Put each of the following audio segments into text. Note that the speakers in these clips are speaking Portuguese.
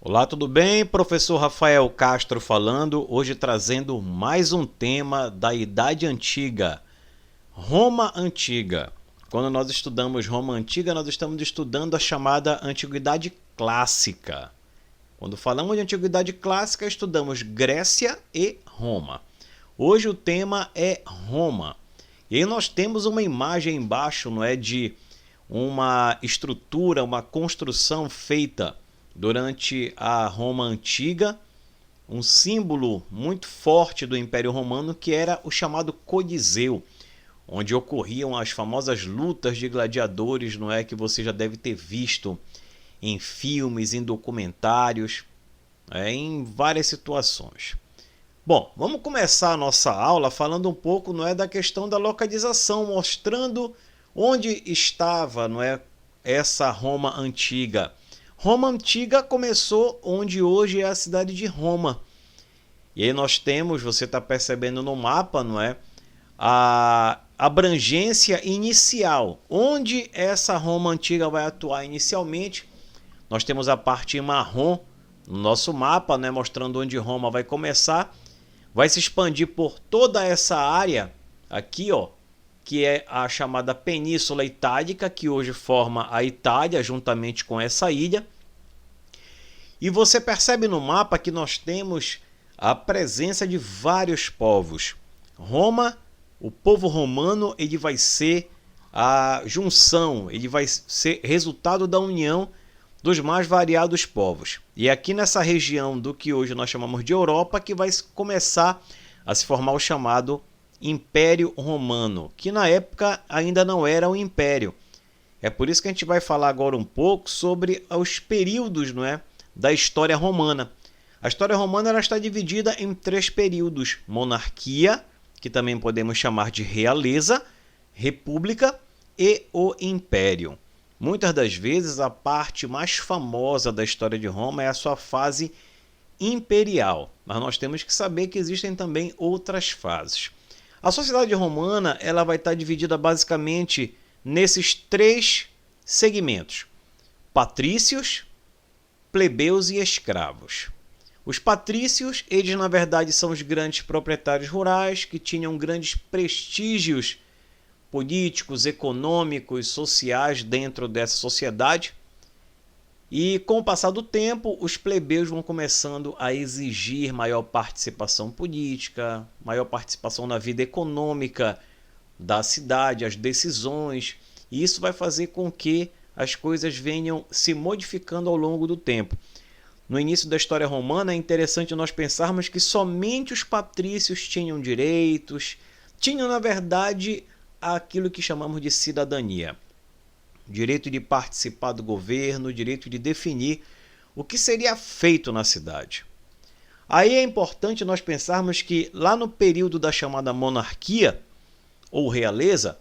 Olá, tudo bem? Professor Rafael Castro falando, hoje trazendo mais um tema da Idade Antiga, Roma Antiga. Quando nós estudamos Roma Antiga, nós estamos estudando a chamada Antiguidade Clássica. Quando falamos de Antiguidade Clássica, estudamos Grécia e Roma. Hoje o tema é Roma. E aí nós temos uma imagem embaixo, não é, de uma estrutura, uma construção feita durante a Roma Antiga, um símbolo muito forte do Império Romano que era o chamado Coliseu, onde ocorriam as famosas lutas de gladiadores, não é, que você já deve ter visto em filmes, em documentários, em várias situações. Bom, vamos começar a nossa aula falando um pouco, não é, da questão da localização, mostrando onde estava, não é, essa Roma Antiga. Roma Antiga começou onde hoje é a cidade de Roma. E aí nós temos, você está percebendo no mapa, não é, a abrangência inicial. Onde essa Roma Antiga vai atuar inicialmente? Nós temos a parte marrom no nosso mapa, né, mostrando onde Roma vai começar. Vai se expandir por toda essa área aqui, ó, que é a chamada Península Itálica, que hoje forma a Itália, juntamente com essa ilha. E você percebe no mapa que nós temos a presença de vários povos. Roma, o povo romano, ele vai ser a junção, ele vai ser resultado da união dos mais variados povos. E é aqui nessa região do que hoje nós chamamos de Europa que vai começar a se formar o chamado Império Romano, que na época ainda não era um império. É por isso que a gente vai falar agora um pouco sobre os períodos, não é, da história romana. A história romana ela está dividida em 3 períodos: monarquia, que também podemos chamar de realeza, república e o império. Muitas das vezes a parte mais famosa da história de Roma é a sua fase imperial, mas nós temos que saber que existem também outras fases. A sociedade romana ela vai estar dividida basicamente nesses 3 segmentos: patrícios, plebeus e escravos. Os patrícios, eles na verdade são os grandes proprietários rurais que tinham grandes prestígios políticos, econômicos, sociais dentro dessa sociedade. E com o passar do tempo, os plebeus vão começando a exigir maior participação política, maior participação na vida econômica da cidade, as decisões, e isso vai fazer com que as coisas venham se modificando ao longo do tempo. No início da história romana é interessante nós pensarmos que somente os patrícios tinham direitos, tinham na verdade aquilo que chamamos de cidadania. Direito de participar do governo, direito de definir o que seria feito na cidade. Aí é importante nós pensarmos que lá no período da chamada monarquia ou realeza,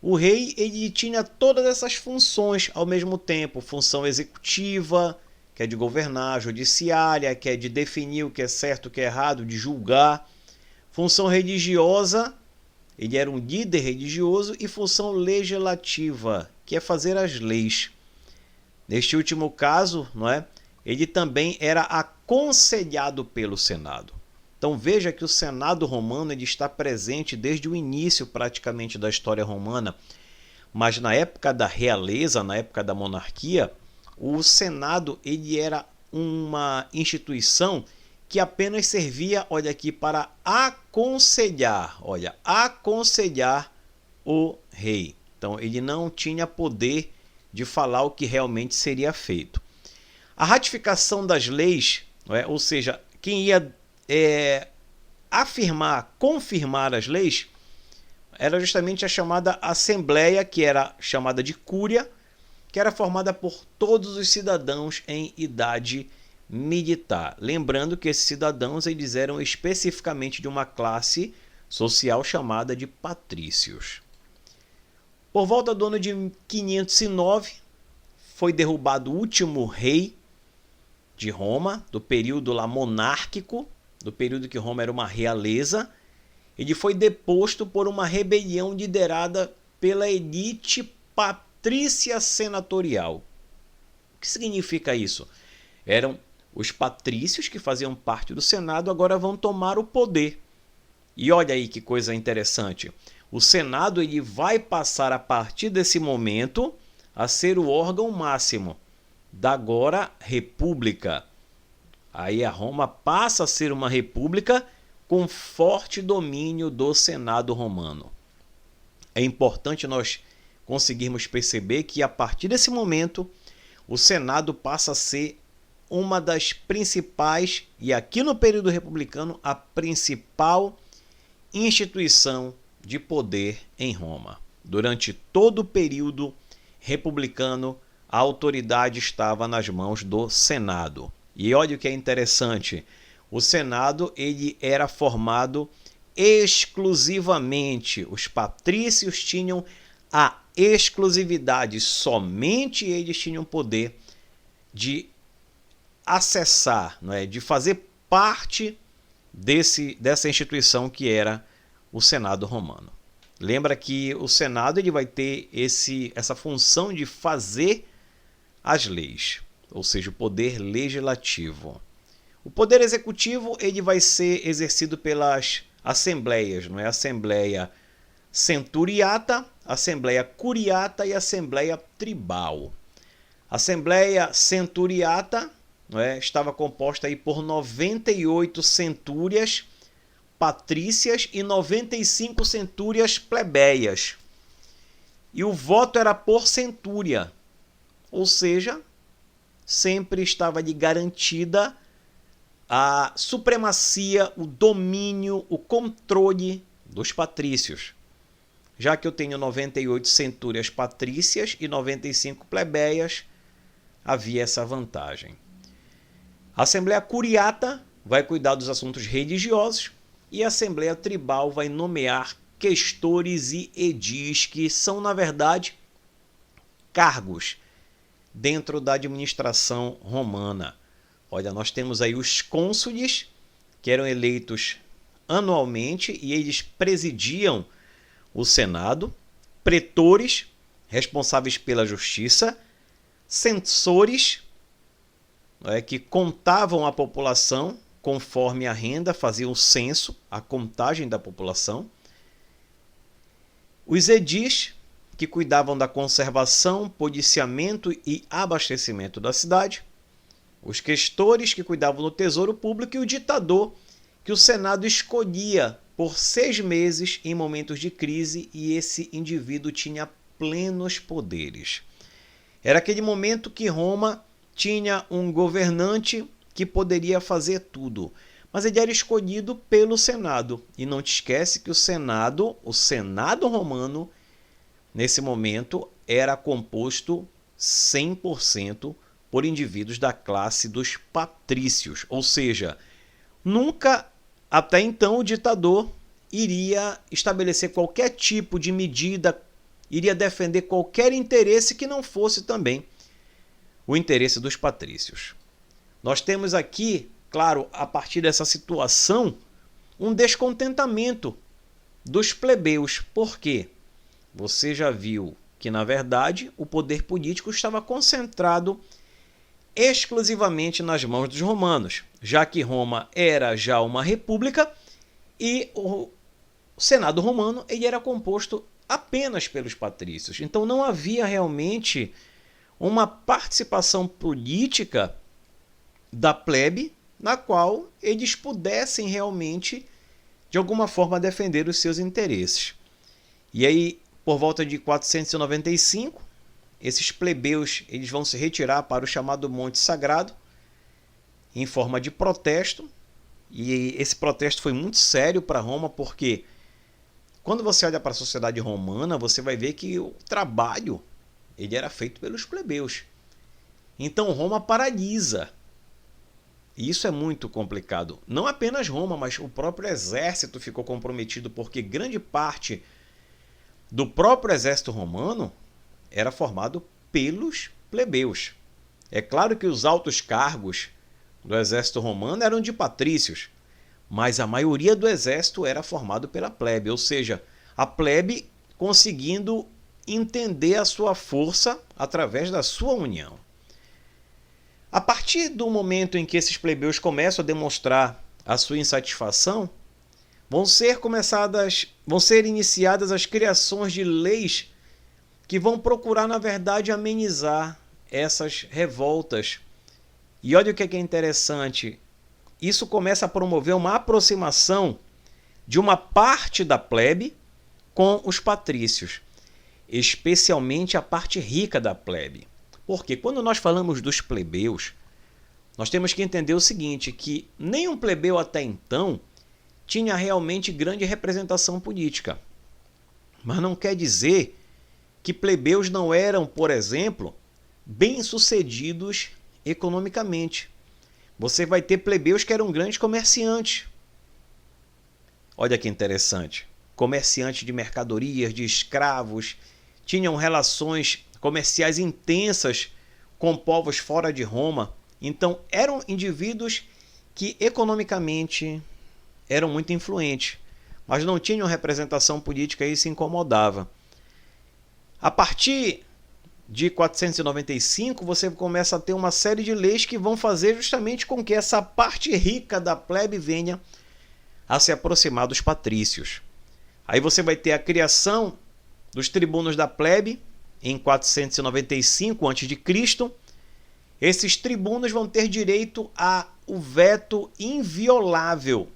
o rei ele tinha todas essas funções ao mesmo tempo: função executiva, que é de governar, judiciária, que é de definir o que é certo, o que é errado, de julgar, função religiosa, ele era um líder religioso, e função legislativa, que é fazer as leis. Neste último caso, não é? Ele também era aconselhado pelo Senado. Então veja que o Senado romano ele está presente desde o início praticamente da história romana, mas na época da realeza, na época da monarquia, o Senado ele era uma instituição que apenas servia, olha aqui, para aconselhar, olha, aconselhar o rei. Então ele não tinha poder de falar o que realmente seria feito. A ratificação das leis, não é? Ou seja, quem ia afirmar, confirmar as leis, era justamente a chamada Assembleia, que era chamada de Cúria, que era formada por todos os cidadãos em idade militar. Lembrando que esses cidadãos eles eram especificamente de uma classe social chamada de patrícios. Por volta do ano de 509, foi derrubado o último rei de Roma, do período lá monárquico, do período que Roma era uma realeza. Ele foi deposto por uma rebelião liderada pela elite patrícia senatorial. O que significa isso? Eram Os patrícios que faziam parte do Senado agora vão tomar o poder. E olha aí que coisa interessante. O Senado ele vai passar a partir desse momento a ser o órgão máximo da agora República. Aí a Roma passa a ser uma república com forte domínio do Senado romano. É importante nós conseguirmos perceber que a partir desse momento o Senado passa a ser uma das principais, e aqui no período republicano, a principal instituição de poder em Roma. Durante todo o período republicano, a autoridade estava nas mãos do Senado. E olha o que é interessante, o Senado ele era formado exclusivamente, os patrícios tinham a exclusividade, somente eles tinham poder de acessar, não é, de fazer parte dessa instituição que era o Senado romano. Lembra que o Senado ele vai ter essa função de fazer as leis, ou seja, o poder legislativo. O poder executivo ele vai ser exercido pelas assembleias, não é? Assembleia centuriata, Assembleia curiata e Assembleia tribal. A Assembleia centuriata, não é, estava composta aí por 98 centúrias patrícias e 95 centúrias plebeias. E o voto era por centúria, ou seja, sempre estava ali garantida a supremacia, o domínio, o controle dos patrícios. Já que eu tenho 98 centúrias patrícias e 95 plebeias, havia essa vantagem. A Assembleia Curiata vai cuidar dos assuntos religiosos e a Assembleia Tribal vai nomear questores e edis, que são, na verdade, cargos dentro da administração romana. Olha, nós temos aí os cônsules, que eram eleitos anualmente e eles presidiam o Senado, pretores, responsáveis pela justiça, censores, que contavam a população conforme a renda, faziam o censo, a contagem da população, os edis, que cuidavam da conservação, policiamento e abastecimento da cidade, os questores, que cuidavam do tesouro público, e o ditador, que o Senado escolhia por 6 meses em momentos de crise, e esse indivíduo tinha plenos poderes. Era aquele momento que Roma tinha um governante que poderia fazer tudo, mas ele era escolhido pelo Senado. E não te esquece que o Senado romano, nesse momento, era composto 100% por indivíduos da classe dos patrícios, ou seja, nunca até então o ditador iria estabelecer qualquer tipo de medida, iria defender qualquer interesse que não fosse também o interesse dos patrícios. Nós temos aqui, claro, a partir dessa situação, um descontentamento dos plebeus. Por quê? Você já viu que, na verdade, o poder político estava concentrado exclusivamente nas mãos dos romanos, já que Roma era já uma república e o Senado romano ele era composto apenas pelos patrícios. Então não havia realmente uma participação política da plebe na qual eles pudessem realmente, de alguma forma, defender os seus interesses. E aí, por volta de 495, esses plebeus eles vão se retirar para o chamado Monte Sagrado em forma de protesto. E esse protesto foi muito sério para Roma, porque quando você olha para a sociedade romana, você vai ver que o trabalho ele era feito pelos plebeus. Então Roma paralisa. E isso é muito complicado. Não apenas Roma, mas o próprio exército ficou comprometido, porque grande parte do próprio exército romano era formado pelos plebeus. É claro que os altos cargos do exército romano eram de patrícios, mas a maioria do exército era formado pela plebe, ou seja, a plebe conseguindo entender a sua força através da sua união. A partir do momento em que esses plebeus começam a demonstrar a sua insatisfação, vão ser iniciadas as criações de leis que vão procurar, na verdade, amenizar essas revoltas. E olha o que é interessante, isso começa a promover uma aproximação de uma parte da plebe com os patrícios, especialmente a parte rica da plebe. Porque quando nós falamos dos plebeus, nós temos que entender o seguinte, que nenhum plebeu até então tinha realmente grande representação política. Mas não quer dizer que plebeus não eram, por exemplo, bem-sucedidos economicamente. Você vai ter plebeus que eram grandes comerciantes. Olha que interessante. Comerciantes de mercadorias, de escravos, tinham relações comerciais intensas com povos fora de Roma. Então, eram indivíduos que economicamente eram muito influentes, mas não tinham representação política e isso incomodava. A partir de 495, você começa a ter uma série de leis que vão fazer justamente com que essa parte rica da plebe venha a se aproximar dos patrícios. Aí você vai ter a criação dos tribunos da plebe em 495 a.C. Esses tribunos vão ter direito ao veto inviolável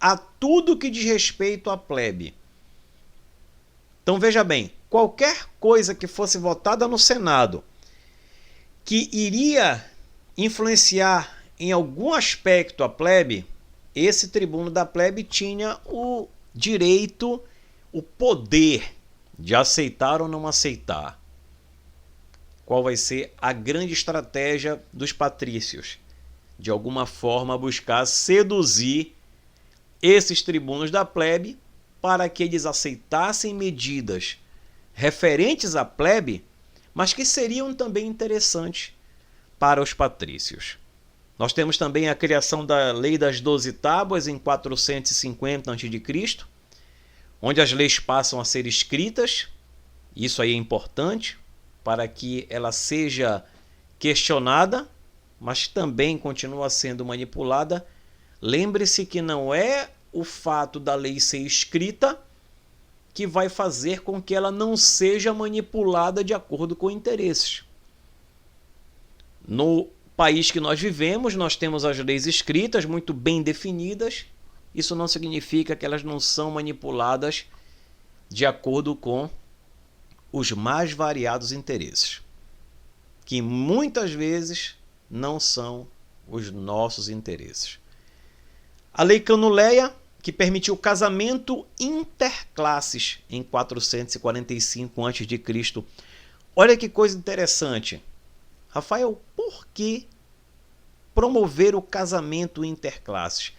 a tudo que diz respeito à plebe. Então veja bem, qualquer coisa que fosse votada no Senado que iria influenciar em algum aspecto a plebe, esse tribuno da plebe tinha o direito, o poder de aceitar ou não aceitar. Qual vai ser a grande estratégia dos patrícios? De alguma forma buscar seduzir esses tribunos da plebe para que eles aceitassem medidas referentes à plebe, mas que seriam também interessantes para os patrícios. Nós temos também a criação da Lei das 12 Tábuas em 450 a.C., onde as leis passam a ser escritas. Isso aí é importante para que ela seja questionada, mas também continua sendo manipulada. Lembre-se que não é o fato da lei ser escrita que vai fazer com que ela não seja manipulada de acordo com interesses. No país que nós vivemos, nós temos as leis escritas muito bem definidas. Isso não significa que elas não são manipuladas de acordo com os mais variados interesses, que muitas vezes não são os nossos interesses. A Lei Canuleia, que permitiu o casamento interclasses em 445 a.C. Olha que coisa interessante. Rafael, por que promover o casamento interclasses?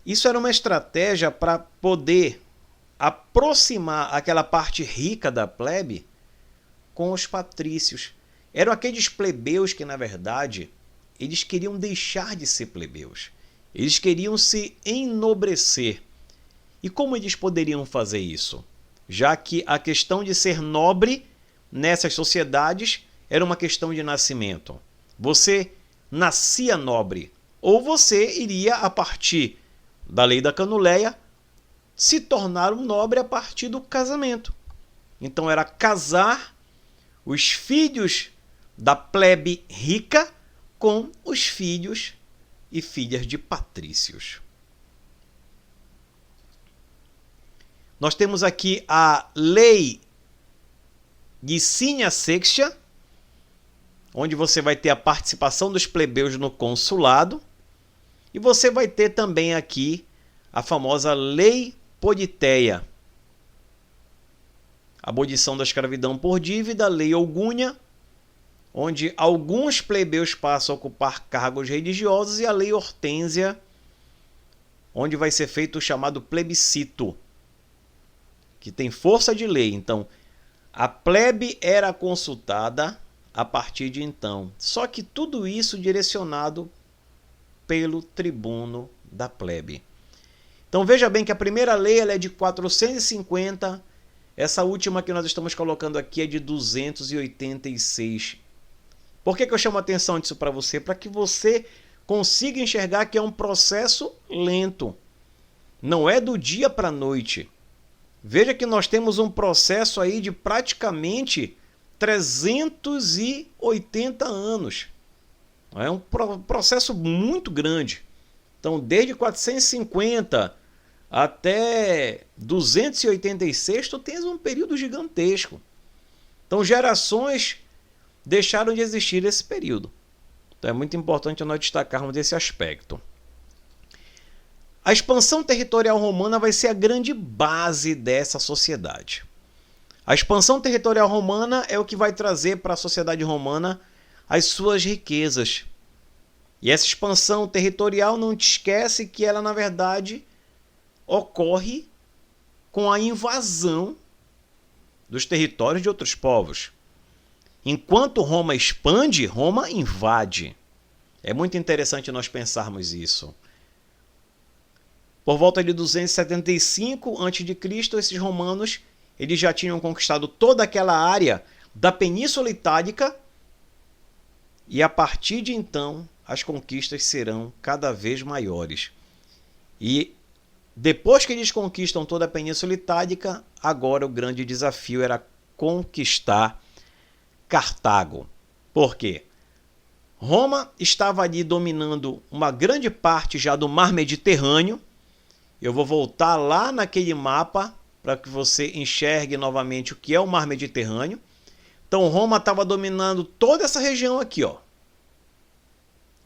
Isso era uma estratégia para poder aproximar aquela parte rica da plebe com os patrícios. Eram aqueles plebeus que, na verdade, eles queriam deixar de ser plebeus. Eles queriam se enobrecer. E como eles poderiam fazer isso? Já que a questão de ser nobre nessas sociedades era uma questão de nascimento. Você nascia nobre, ou você iria, a partir da lei da Canuleia, se tornar um nobre a partir do casamento. Então era casar os filhos da plebe rica com os filhos e filhas de patrícios. Nós temos aqui a Lei Licínia Sextia, onde você vai ter a participação dos plebeus no consulado, e você vai ter também aqui a famosa Lei Politeia, abolição da escravidão por dívida, a Lei Ogúnia, onde alguns plebeus passam a ocupar cargos religiosos, e a Lei Hortênsia, onde vai ser feito o chamado plebiscito, que tem força de lei. Então, a plebe era consultada a partir de então. Só que tudo isso direcionado pelo tribuno da plebe. Então veja bem que a primeira lei ela é de 450, essa última que nós estamos colocando aqui é de 286. Por que eu chamo a atenção disso para você? Para que você consiga enxergar que é um processo lento. Não é do dia para a noite. Veja que nós temos um processo aí de praticamente 380 anos. É um processo muito grande. Então, desde 450 até 286, tu tens um período gigantesco. Então, gerações deixaram de existir nesse período. Então, é muito importante nós destacarmos esse aspecto. A expansão territorial romana vai ser a grande base dessa sociedade. A expansão territorial romana é o que vai trazer para a sociedade romana as suas riquezas. E essa expansão territorial, não te esquece que ela, na verdade, ocorre com a invasão dos territórios de outros povos. Enquanto Roma expande, Roma invade. É muito interessante nós pensarmos isso. Por volta de 275 a.C., esses romanos eles já tinham conquistado toda aquela área da Península Itálica e a partir de então as conquistas serão cada vez maiores. E depois que eles conquistam toda a Península Itálica, agora o grande desafio era conquistar Cartago. Por quê? Roma estava ali dominando uma grande parte já do mar Mediterrâneo. Eu vou voltar lá naquele mapa para que você enxergue novamente o que é o mar Mediterrâneo. Então Roma estava dominando toda essa região aqui, ó.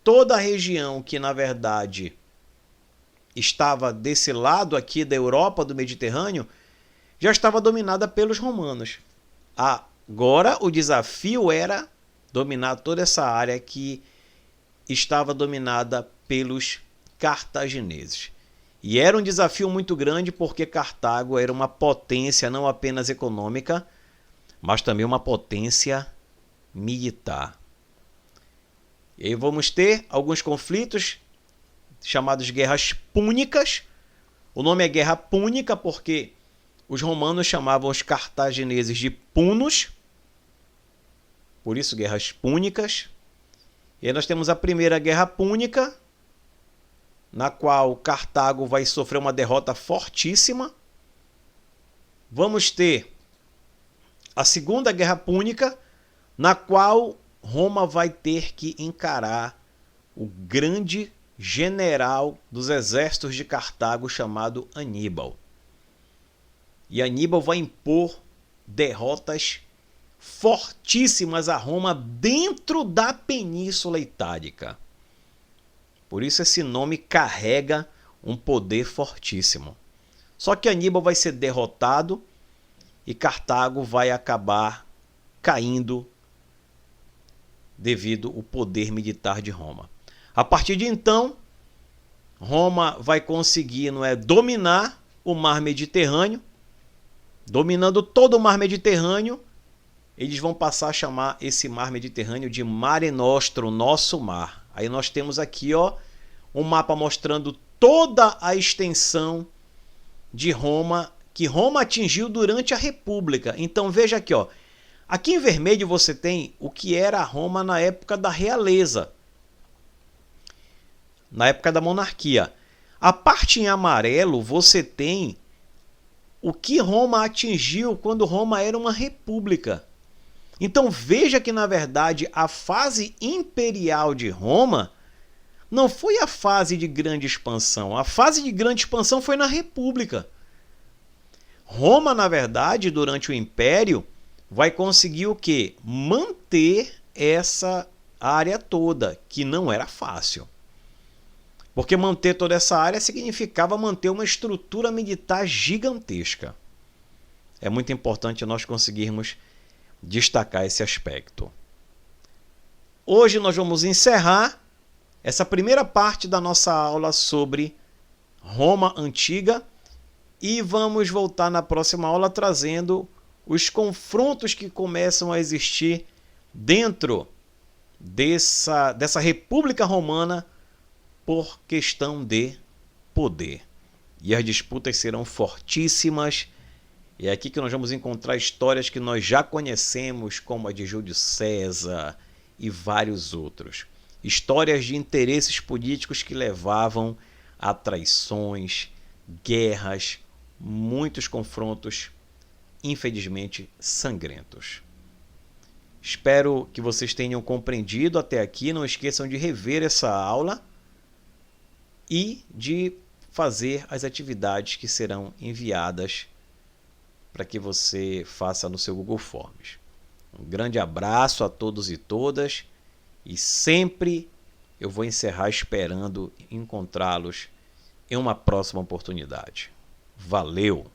Toda a região que na verdade estava desse lado aqui da Europa, do Mediterrâneo, já estava dominada pelos romanos. Agora o desafio era dominar toda essa área que estava dominada pelos cartagineses. E era um desafio muito grande porque Cartago era uma potência não apenas econômica, mas também uma potência militar. E aí vamos ter alguns conflitos chamados guerras púnicas. O nome é Guerra Púnica porque os romanos chamavam os cartagineses de punos. Por isso, guerras púnicas. E aí nós temos a primeira Guerra Púnica, na qual Cartago vai sofrer uma derrota fortíssima. Vamos ter a Segunda Guerra Púnica, na qual Roma vai ter que encarar o grande general dos exércitos de Cartago chamado Aníbal. E Aníbal vai impor derrotas fortíssimas a Roma dentro da Península Itálica. Por isso esse nome carrega um poder fortíssimo. Só que Aníbal vai ser derrotado e Cartago vai acabar caindo devido ao poder militar de Roma. A partir de então, Roma vai conseguir, dominar o mar Mediterrâneo. Dominando todo o mar Mediterrâneo, eles vão passar a chamar esse mar Mediterrâneo de Mare Nostrum, nosso mar. Aí nós temos aqui, ó, um mapa mostrando toda a extensão de Roma, que Roma atingiu durante a República. Então veja aqui, ó. Aqui em vermelho você tem o que era Roma na época da realeza, na época da monarquia. A parte em amarelo você tem o que Roma atingiu quando Roma era uma república. Então veja que na verdade a fase imperial de Roma não foi a fase de grande expansão. A fase de grande expansão foi na república. Roma, na verdade, durante o império, vai conseguir o quê? Manter essa área toda, que não era fácil. Porque manter toda essa área significava manter uma estrutura militar gigantesca. É muito importante nós conseguirmos destacar esse aspecto. Hoje nós vamos encerrar essa primeira parte da nossa aula sobre Roma Antiga e vamos voltar na próxima aula trazendo os confrontos que começam a existir dentro dessa República Romana por questão de poder. E as disputas serão fortíssimas. E é aqui que nós vamos encontrar histórias que nós já conhecemos, como a de Júlio César e vários outros. Histórias de interesses políticos que levavam a traições, guerras, muitos confrontos, infelizmente sangrentos. Espero que vocês tenham compreendido até aqui. Não esqueçam de rever essa aula e de fazer as atividades que serão enviadas para que você faça no seu Google Forms. Um grande abraço a todos e todas e sempre eu vou encerrar esperando encontrá-los em uma próxima oportunidade. Valeu!